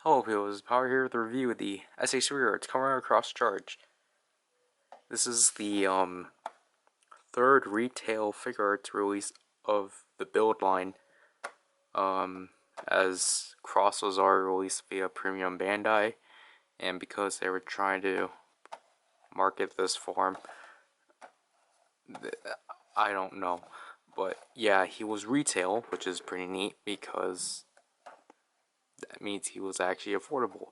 Hello people, this is Power here with a review of the SH Figuarts Kamen Cross Charge. This is the third retail Figuarts release of the build line, as crosses are released via Premium Bandai, and because they were trying to market this form, I don't know, but yeah, he was retail, which is pretty neat because that means he was actually affordable.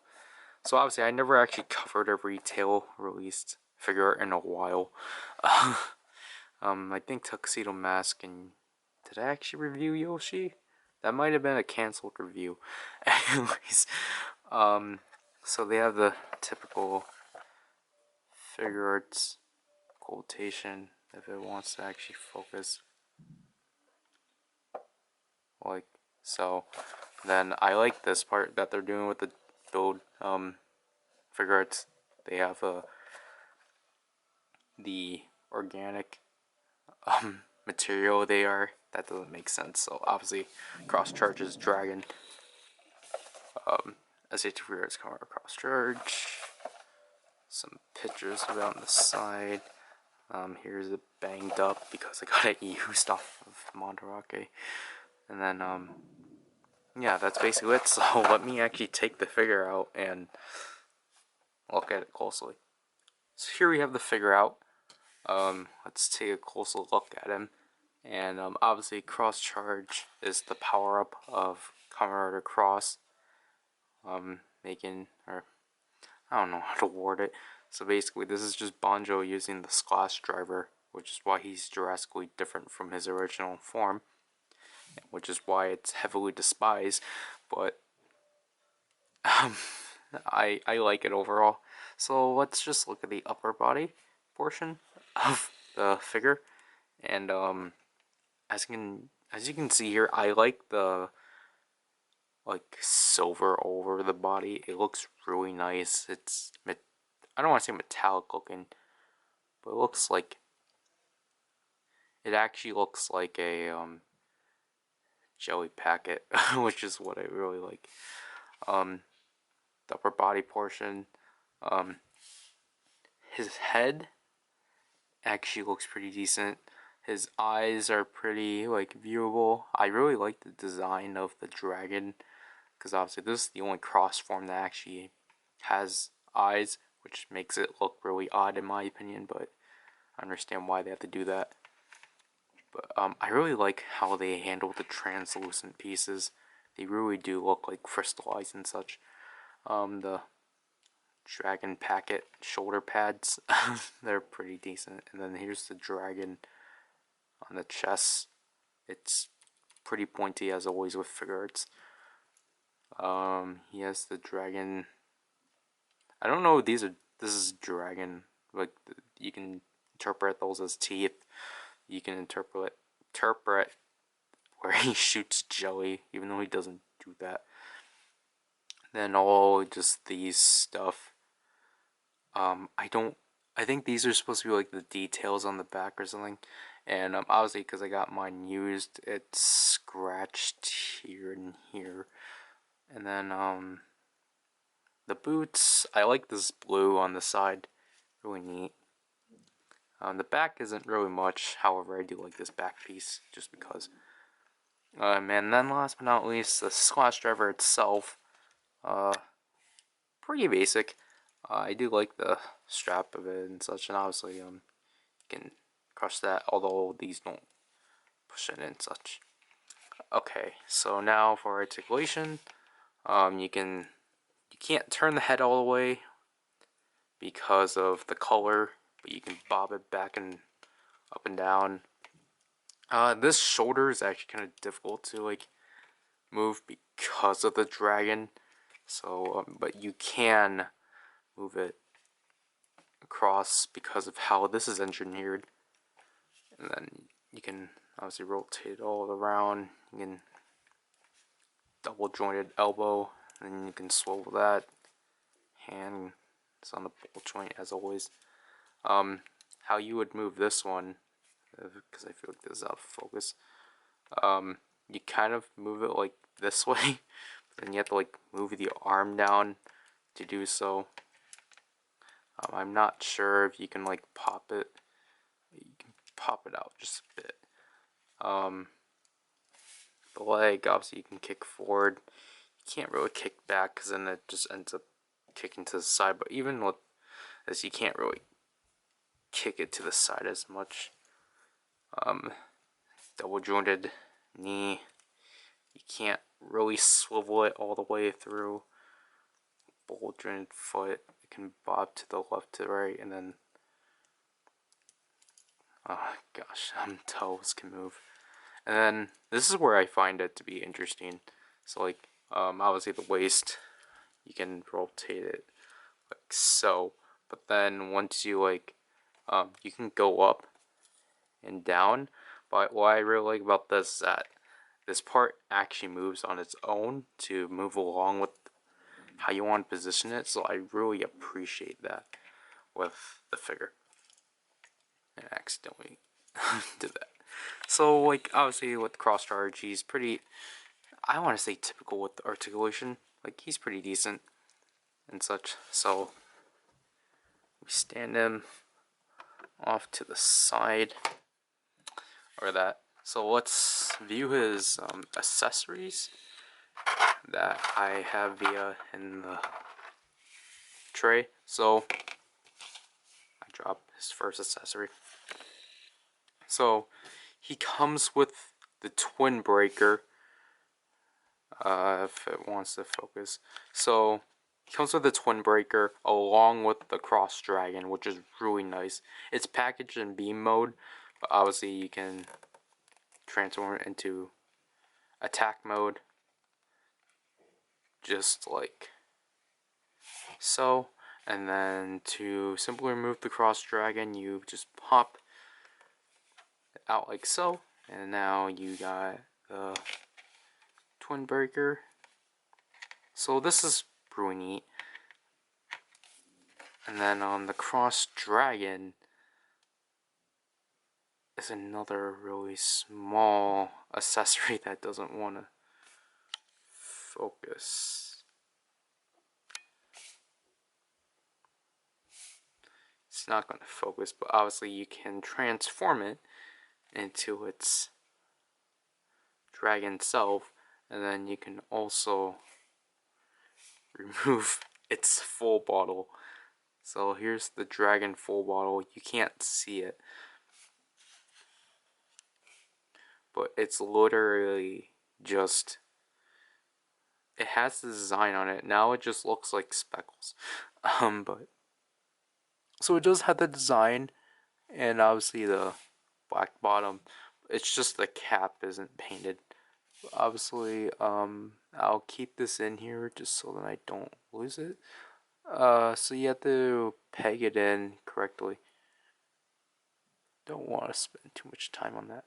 So obviously I never actually covered a retail released figure in a while. I think Tuxedo Mask, and did I actually review Yoshi? That might have been a cancelled review. Anyways, so they have the typical Figuarts quotation if it wants to actually focus. Like so. Then I like this part that they're doing with the build Figuarts. They have the organic material they are. That doesn't make sense. So obviously, cross charge is dragon. SH Figuarts come cross charge. Some pictures around the side. Here's it banged up because I got it used off of Monterake. And then yeah, that's basically it. So let me actually take the figure out and look at it closely. So here we have the figure out. Let's take a closer look at him. And obviously cross charge is the power up of PowerRider Cross. Making, or I don't know how to word it. So basically this is just Banjo using the Splash driver, which is why he's drastically different from his original form, which is why it's heavily despised, but I like it overall. So let's just look at the upper body portion of the figure, and as you can see here, I like the silver over the body. It looks really nice. I don't want to say metallic looking, but it actually looks like a jelly packet, which is what I really like. The upper body portion, his head actually looks pretty decent. His eyes are pretty viewable. I really like the design of the dragon, because obviously this is the only cross form that actually has eyes, which makes it look really odd in my opinion, but I understand why they have to do that. But I really like how they handle the translucent pieces. They really do look like crystallized and such. The dragon packet shoulder pads, they're pretty decent. And then here's the dragon on the chest. It's pretty pointy as always with Figuarts. He has the dragon. I don't know. This is dragon. You can interpret those as teeth. You can interpret where he shoots jelly, even though he doesn't do that. Then all just these stuff. I think these are supposed to be like the details on the back or something. And obviously, because I got mine used, it's scratched here and here. And then the boots, I like this blue on the side, really neat. The back isn't really much, however I do like this back piece, just because. And then last but not least, the Splash driver itself, pretty basic. I do like the strap of it and such, and obviously you can crush that, although these don't push it and such. Okay, so now for articulation, you can't turn the head all the way because of the color, but you can bob it back and up and down. This shoulder is actually kind of difficult to move because of the dragon. So, but you can move it across because of how this is engineered. And then you can obviously rotate it all around. You can double jointed elbow, and then you can swivel that. Hand is on the ball joint as always. How you would move this one, because I feel like this is out of focus. You kind of move it like this way, then you have to like move the arm down to do so. I'm not sure if you can like pop it. You can pop it out just a bit. The leg, obviously you can kick forward. You can't really kick back because then it just ends up kicking to the side. But even with this, you can't really kick it to the side as much. Double jointed knee. You can't really swivel it all the way through. Ball jointed foot. It can bob to the left to the right, and then oh gosh, toes can move. And then this is where I find it to be interesting. So like obviously the waist, you can rotate it like so, but then once you like you can go up and down. But what I really like about this is that this part actually moves on its own to move along with how you want to position it. So I really appreciate that with the figure. And I accidentally did that. So like obviously with cross charge, he's pretty, I want to say typical with the articulation. Like he's pretty decent and such. So we stand him off to the side, or that. So let's view his accessories that I have in the tray. So I dropped his first accessory. So he comes with the twin breaker. If it wants to focus. So he comes with the twin breaker along with the cross dragon, which is really nice. It's packaged in beam mode, but obviously you can transform it into attack mode, just like so. And then to simply remove the cross dragon, you just pop it out like so, and now you got the twin breaker. So this is really neat. And then on the cross dragon is another really small accessory that doesn't want to focus. It's not going to focus, but obviously you can transform it into its dragon self, and then you can also remove its full bottle. So here's the dragon full bottle. You can't see it, but it's literally just, it has the design on it. Now it just looks like speckles. But so it does have the design and obviously the black bottom. It's just the cap isn't painted. Obviously, I'll keep this in here just so that I don't lose it. So you have to peg it in correctly. Don't want to spend too much time on that.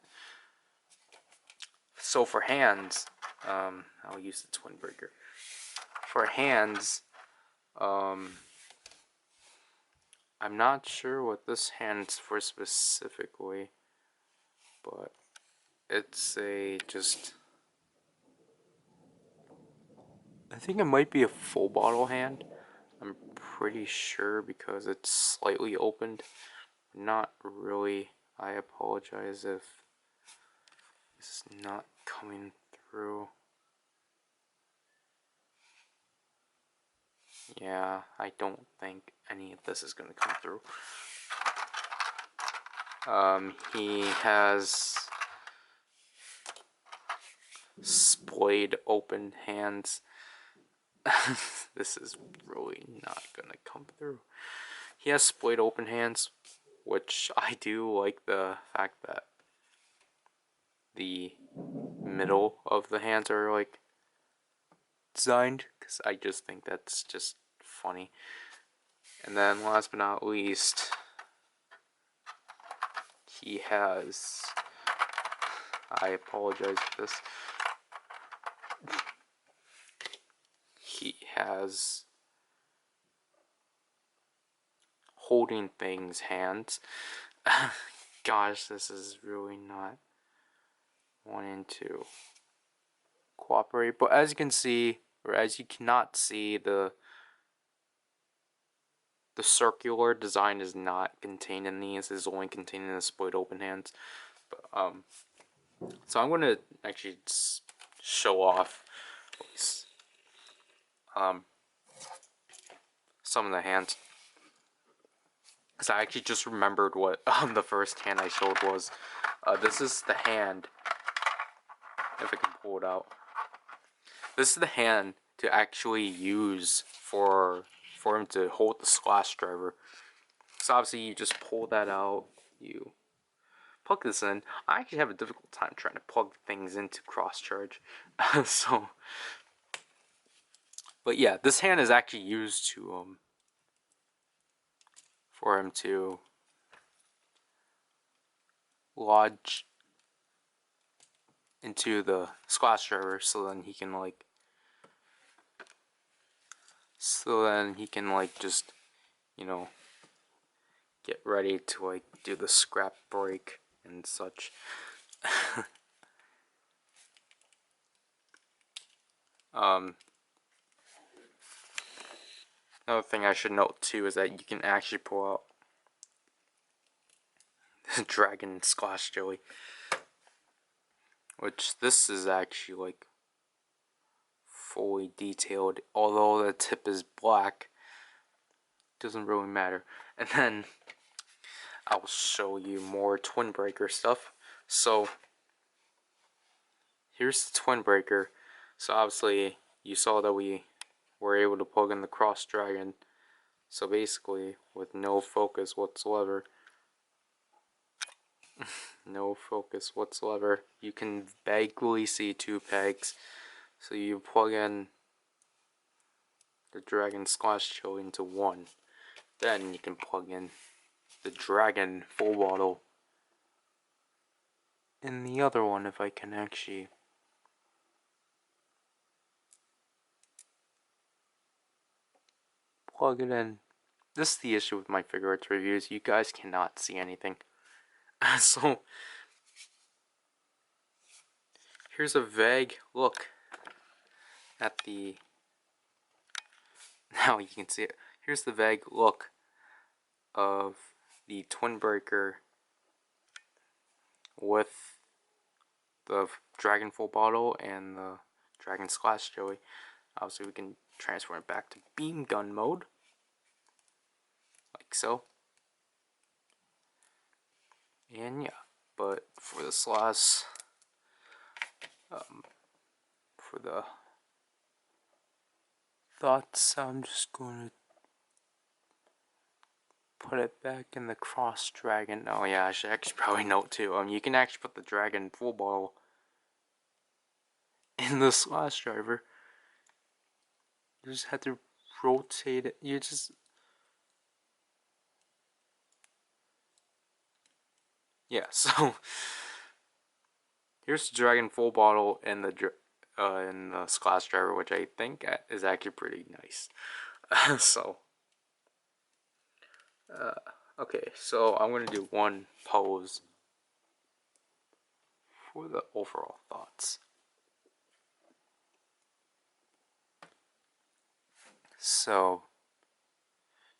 So for hands, I'll use the twin breaker. For hands, I'm not sure what this hand's for specifically, but it's a just, I think it might be a full bottle hand. I'm pretty sure because it's slightly opened. Not really. I apologize if this is not coming through. Yeah, I don't think any of this is going to come through. He has splayed open hands. This is really not going to come through. He has splayed open hands, which I do like the fact that the middle of the hands are like designed, because I just think that's just funny. And then last but not least, he has, I apologize for this, he has holding things hands. Gosh, this is really not wanting to cooperate, but as you can see, Whereas you cannot see the circular design is not contained in these. It's only contained in the split open hands. But, so I'm going to actually show off some of the hands. Because I actually just remembered what the first hand I showed was. This is the hand, if I can pull it out. This is the hand to actually use for him to hold the slash driver. So obviously you just pull that out, you plug this in. I actually have a difficult time trying to plug things into cross charge. But yeah, this hand is actually used to for him to lodge into the squash driver, so then he can just, you know, get ready to do the scrap break and such. Another thing I should note too is that you can actually pull out the dragon squash jelly, which this is actually fully detailed, although the tip is black. Doesn't really matter. And then I'll show you more twin breaker stuff. So here's the twin breaker. So obviously you saw that we were able to plug in the cross dragon. So basically with no focus whatsoever, you can vaguely see two pegs. So you plug in the dragon squash chill into one. Then you can plug in the dragon full bottle in the other one, if I can actually plug it in. This is the issue with my Figuarts reviews. You guys cannot see anything. So here's a vague look at the... Now you can see it. Here's the vague look of the twin breaker with the dragon full bottle and the dragon splash jelly. Obviously we can transfer it back to beam gun mode, like so. And yeah, but for this last, for the thoughts, I'm just going to put it back in the cross dragon. Oh yeah, I should actually probably note too. You can actually put the dragon full bottle in the slash driver. You just have to rotate it. Yeah. So here's the dragon full bottle in the splash driver, which I think is actually pretty nice. Okay, so I'm gonna do one pose for the overall thoughts. So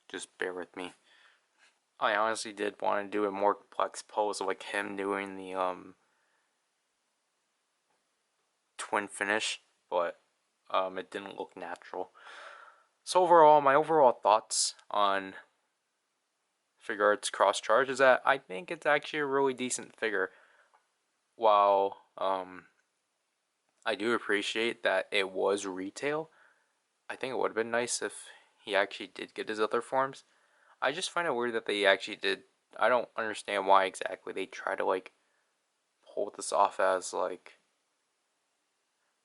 just bear with me. I honestly did want to do a more complex pose, like him doing the twin finish, but it didn't look natural. So overall, my overall thoughts on Figuarts Cross Charge is that I think it's actually a really decent figure. While I do appreciate that it was retail, I think it would have been nice if he actually did get his other forms. I just find it weird that they actually did. I don't understand why exactly they try to pull this off as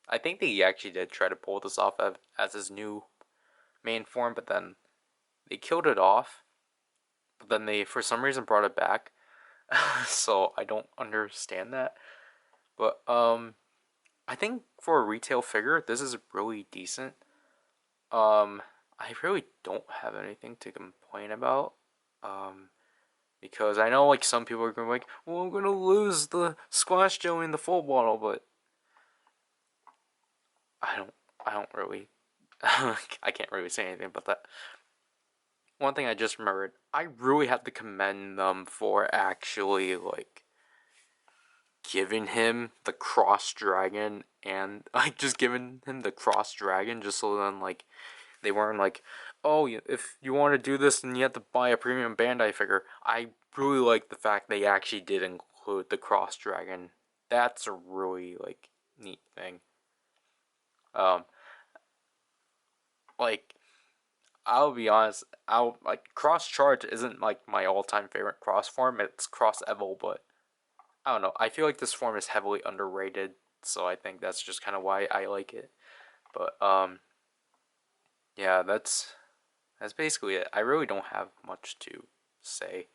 I think they actually did try to pull this off as his new main form, but then they killed it off. But then they, for some reason, brought it back. So I don't understand that. But I think for a retail figure, this is really decent. I really don't have anything to complain about. Because I know some people are going to well, I'm going to lose the squash jelly in the full bottle, but I don't I don't really, I can't really say anything about that. One thing I just remembered, I really have to commend them for actually like giving him the cross dragon and like just giving him the cross dragon just so then like they weren't like, oh, if you want to do this then you have to buy a premium Bandai figure. I really like the fact they actually did include the cross dragon. That's a really like neat thing. Um, like I'll be honest, I'll like cross charge isn't like my all time favorite cross form. It's cross evo, but I don't know. I feel like this form is heavily underrated, so I think that's just kind of why I like it. But yeah, that's basically it. I really don't have much to say,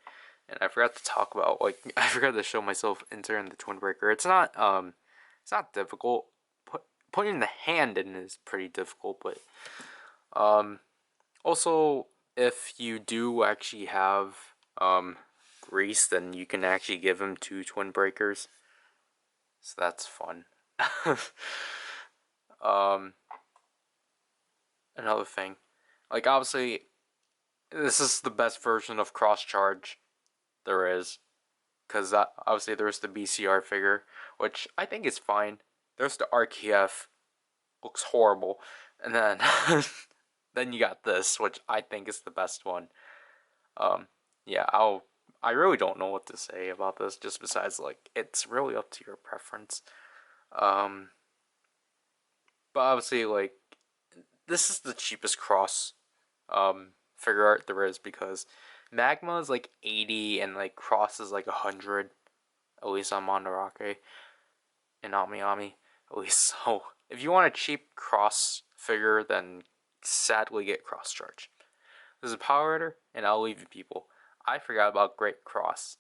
and I forgot to talk about like I forgot to show myself entering the Twin Breaker. It's not difficult. Putting the hand in is pretty difficult, but um, also if you do actually have Grease, then you can actually give him 2 Twin Breakers. So that's fun. um, Another thing, like obviously, this is the best version of cross charge there is, because obviously there's the BCR figure, which I think is fine. There's the RKF, looks horrible, and then then you got this, which I think is the best one. Um, yeah, I really don't know what to say about this, just besides like it's really up to your preference. Um, but obviously like this is the cheapest cross figure art there is because Magma is like 80 and like Cross is like 100, at least on Mandarake and Ami at least. So if you want a cheap Cross figure, then sadly get Cross Charge. This is PowerRider, and I'll leave you people. I forgot about Great Cross.